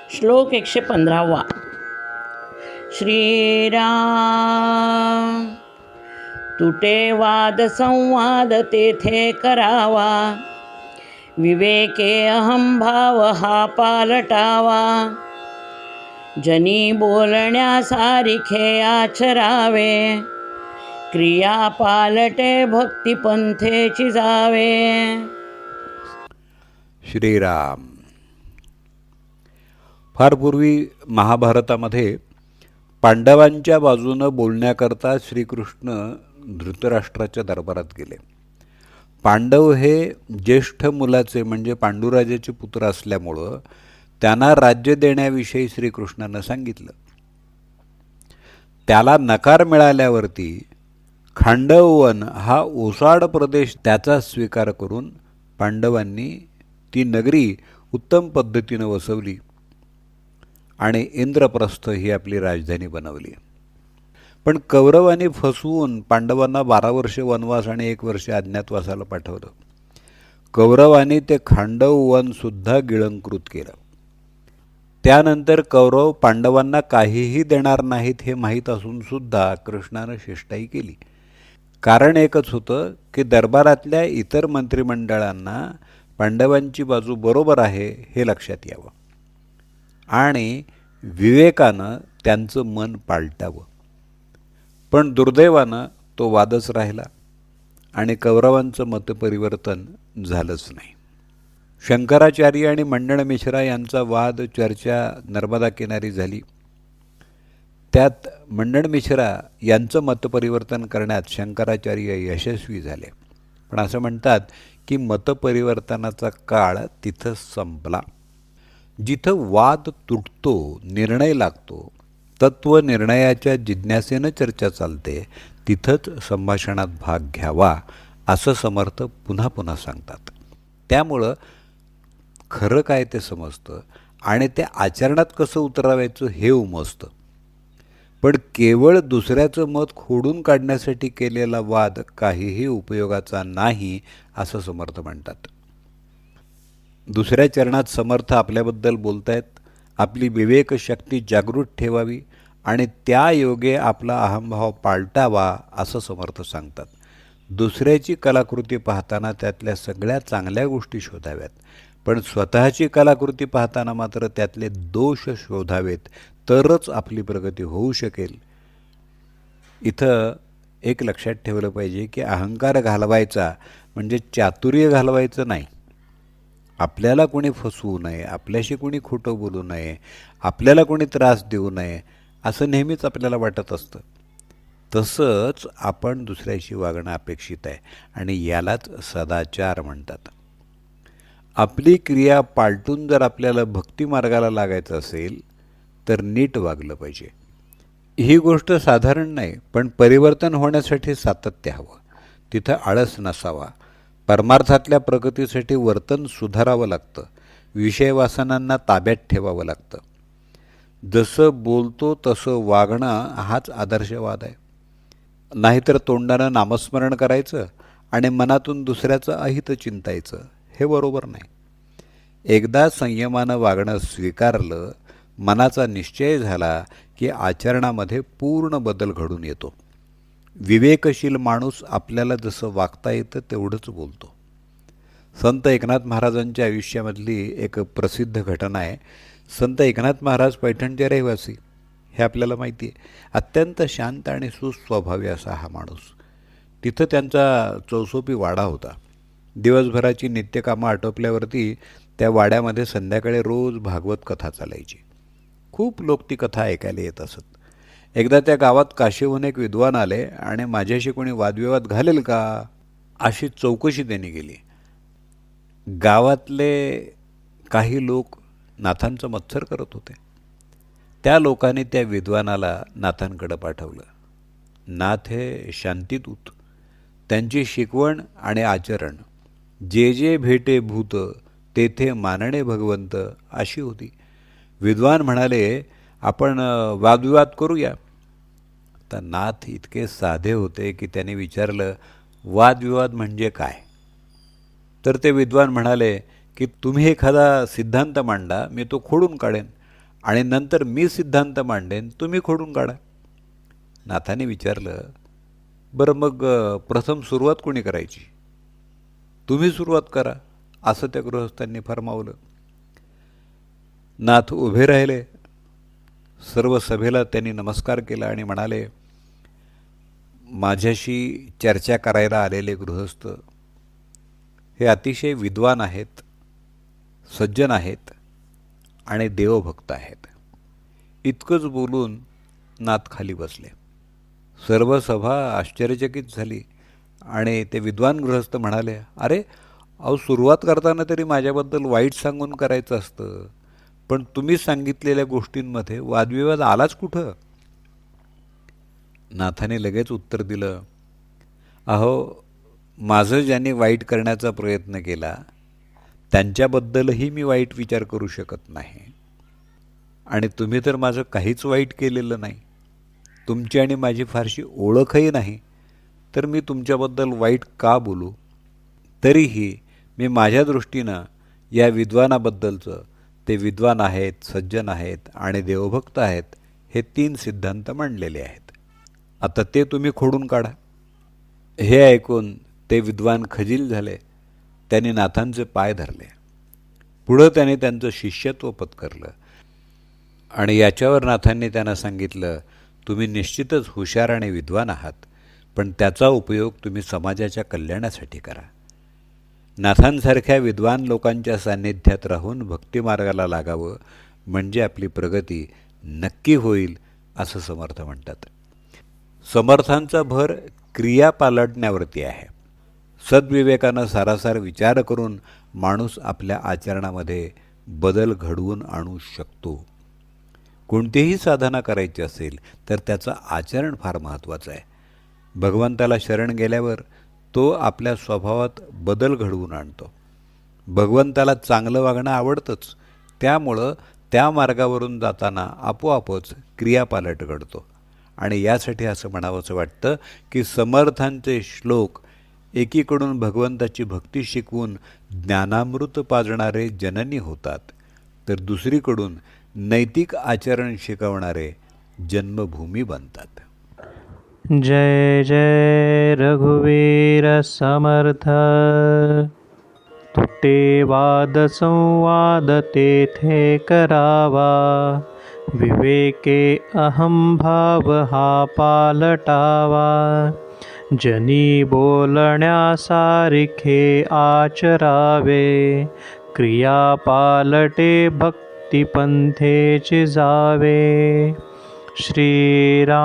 श्लोक 115. श्रीराम तुटे वाद संवाद तेथे करावा, विवेके अहंभाव हा पालटावा. जनी बोलण्यासारिखे आचरावे, क्रिया पालटे भक्तिपंथेची जावे. श्रीराम. फार पूर्वी महाभारतामध्ये पांडवांच्या बाजूनं बोलण्याकरता श्रीकृष्ण धृतराष्ट्राच्या दरबारात गेले. पांडव हे ज्येष्ठ मुलाचे म्हणजे पांडुराजाचे पुत्र असल्यामुळं त्यांना राज्य देण्याविषयी श्रीकृष्णानं सांगितलं. त्याला नकार मिळाल्यावरती खांडववन हा ओसाड प्रदेश त्याचा स्वीकार करून पांडवांनी ती नगरी उत्तम पद्धतीनं वसवली आणि इंद्रप्रस्थ ही आपली राजधानी बनवली. पण कौरवांनी फसवून पांडवांना 12 वर्षे वनवास आणि 1 वर्ष अज्ञातवासाला पाठवलं. कौरवांनी ते खांडववनसुद्धा गिळंकृत केलं. त्यानंतर कौरव पांडवांना काहीही देणार नाहीत हे माहीत असूनसुद्धा कृष्णानं शिष्टाई केली. कारण एकच होतं की दरबारातल्या इतर मंत्रिमंडळांना पांडवांची बाजू बरोबर आहे हे लक्षात यावं आणि विवेकानं त्यांचं मन पालटावं. पण दुर्दैवानं तो वादच राहिला आणि कौरवांचं मतपरिवर्तन झालंच नाही. शंकराचार्य आणि मंडळ मिश्रा यांचा वाद चर्चा नर्मदा किनारी झाली. त्यात मंडळ मिश्रा यांचं मतपरिवर्तन करण्यात शंकराचार्य यशस्वी झाले. पण असं म्हणतात की मतपरिवर्तनाचा काळ तिथं संपला. जिथं वाद तुटतो, निर्णय लागतो, तत्वनिर्णयाच्या जिज्ञासेनं चर्चा चालते, तिथंच संभाषणात भाग घ्यावा असं समर्थ पुन्हा पुन्हा सांगतात. त्यामुळं खरं काय ते समजतं आणि ते आचरणात कसं उतरावायचं हे उमजतं. पण केवळ दुसऱ्याचं मत खोडून काढण्यासाठी केलेला वाद काहीही उपयोगाचा नाही असं समर्थ म्हणतात. दुसऱ्या चरणात समर्थ आपल्याबद्दल बोलतायत. आपली विवेकशक्ती जागृत ठेवावी आणि त्या योगे आपला अहंभाव पालटावा असं समर्थ सांगतात. दुसऱ्याची कलाकृती पाहताना त्यातल्या सगळ्या चांगल्या गोष्टी शोधाव्यात, पण स्वतःची कलाकृती पाहताना मात्र त्यातले दोष शोधावेत, तरच आपली प्रगती होऊ शकेल. इथं एक लक्षात ठेवलं पाहिजे की अहंकार घालवायचा म्हणजे चातुर्य घालवायचं नाही. आपल्याला कोणी फसवू नये, आपल्याशी कोणी खोटं बोलू नये, आपल्याला कोणी त्रास देऊ नये असं नेहमीच आपल्याला वाटत असतं. तसंच आपण दुसऱ्याशी वागणं अपेक्षित आहे आणि यालाच सदाचार म्हणतात. आपली क्रिया पालटून जर आपल्याला भक्तिमार्गाला लागायचं असेल तर नीट वागलं पाहिजे. ही गोष्ट साधारण नाही, पण परिवर्तन होण्यासाठी सातत्य हवं. तिथं आळस नसावा. परमार्थातल्या प्रगतीसाठी वर्तन सुधारावं लागतं. विषयवासनांना ताब्यात ठेवावं लागतं. जसं बोलतो तसं वागणं हाच आदर्शवाद आहे. नाहीतर तोंडानं नामस्मरण करायचं आणि मनातून दुसऱ्याचं अहित चिंतायचं, हे बरोबर नाही. एकदा संयमानं वागणं स्वीकारलं, मनाचा निश्चय झाला की आचरणामध्ये पूर्ण बदल घडून येतो. विवेकशील माणूस आपल्याला जसं वागता येतं तेवढंच बोलतो. संत एकनाथ महाराजांच्या आयुष्यामधली एक प्रसिद्ध घटना आहे. संत एकनाथ महाराज पैठणचे रहिवासी, हे आपल्याला माहिती आहे. अत्यंत शांत आणि सुस्वभावी असा हा माणूस. तिथं त्यांचा चौसोपी वाडा होता. दिवसभराची नित्यकामं आटोपल्यावरती त्या वाड्यामध्ये संध्याकाळी रोज भागवत कथा चालायची. खूप लोक ती कथा ऐकायला येत असत. एकदा त्या गावात काशीहून एक विद्वान आले आणि माझ्याशी कोणी वादविवाद घालेल का अशी चौकशी त्यांनी केली. गावातले काही लोक नाथांचं मत्सर करत होते. त्या लोकांनी त्या विद्वानाला नाथांकडे पाठवलं. नाथ हे शांतीदूत. त्यांची शिकवण आणि आचरण जे जे भेटे भूत तेथे मानणे भगवंत अशी होती. विद्वान म्हणाले, आपण वादविवाद करूया. आता नाथ इतके साधे होते की त्याने विचारलं, वादविवाद म्हणजे काय? तर ते विद्वान म्हणाले की तुम्ही एखादा सिद्धांत मांडा, मी तो खोडून काढेन आणि नंतर मी सिद्धांत मांडेन, तुम्ही खोडून काढा. नाथाने विचारलं, बरं मग प्रथम सुरुवात कोणी करायची? तुम्ही सुरुवात करा, असं त्या गृहस्थांनी फरमावलं. नाथ उभे राहिले. सर्व सभेला त्यांनी नमस्कार केला आणि म्हणाले, माझ्याशी चर्चा करायला आलेले गृहस्थ हे अतिशय विद्वान आहेत, सज्जन आहेत आणि देवभक्त आहेत. इतकंच बोलून नाथ खाली बसले. सर्व सभा आश्चर्यचकित झाली आणि ते विद्वान गृहस्थ म्हणाले, अरे अहो, सुरुवात करताना तरी माझ्याबद्दल वाईट सांगून करायचं असतं, पण तुम्ही सांगितलेल्या गोष्टींमध्ये वादविवाद आलाच कुठं? नाथाने लगेच उत्तर दिलं, अहो, माझं ज्यांनी वाईट करण्याचा प्रयत्न केला त्यांच्याबद्दलही मी वाईट विचार करू शकत नाही. आणि तुम्ही तर माझं काहीच वाईट केलेलं नाही, तुमची आणि माझी फारशी ओळखही नाही, तर मी तुमच्याबद्दल वाईट का बोलू? तरीही मी माझ्या दृष्टीनं या विद्वानाबद्दलचं, ते विद्वान आहेत, सज्जन आहेत आणि देवभक्त आहेत, हे 3 सिद्धांत मांडलेले आहेत. आता ते तुम्ही खोडून काढा. हे ऐकून ते विद्वान खजील झाले. त्यांनी नाथांचे पाय धरले. पुढं त्याने त्यांचं शिष्यत्व पत्करलं आणि याच्यावर नाथांनी त्यांना सांगितलं, तुम्ही निश्चितच हुशार आणि विद्वान आहात, पण त्याचा उपयोग तुम्ही समाजाच्या कल्याणासाठी करा. नाथांसारख्या विद्वान लोकांच्या सान्निध्यात राहून भक्तिमार्गाला लागावं, म्हणजे आपली प्रगती नक्की होईल, असं समर्थ म्हणतात. समर्थांचा भर क्रिया पालटण्यावरती आहे. सद्विवेकानं सारासार विचार करून माणूस आपल्या आचरणामध्ये बदल घडवून आणू शकतो. कोणतीही साधना करायची असेल तर त्याचं आचरण फार महत्त्वाचं आहे. भगवंताला शरण गेल्यावर तो आपल्या स्वभावात बदल घडवून आणतो. भगवंताला चांगलं वागणं आवडतंच, त्यामुळं त्या मार्गावरून जाताना आपोआपच क्रियापालट घडतो. आणि यासाठी असं म्हणावंसं वाटतं की समर्थांचे श्लोक एकीकडून भगवंताची भक्ती शिकवून ज्ञानामृत पाजणारे जननी होतात, तर दुसरीकडून नैतिक आचरण शिकवणारे जन्मभूमी बनतात. जय जय रघुवीर समर्थ. तुटे वाद संवाद तेथे करावा, विवेके अहंभाव हा पालटावा. जनी बोलण्यासारिखे आचरावे, क्रिया पालटे भक्तिपंथेचे जावे. श्रीराम.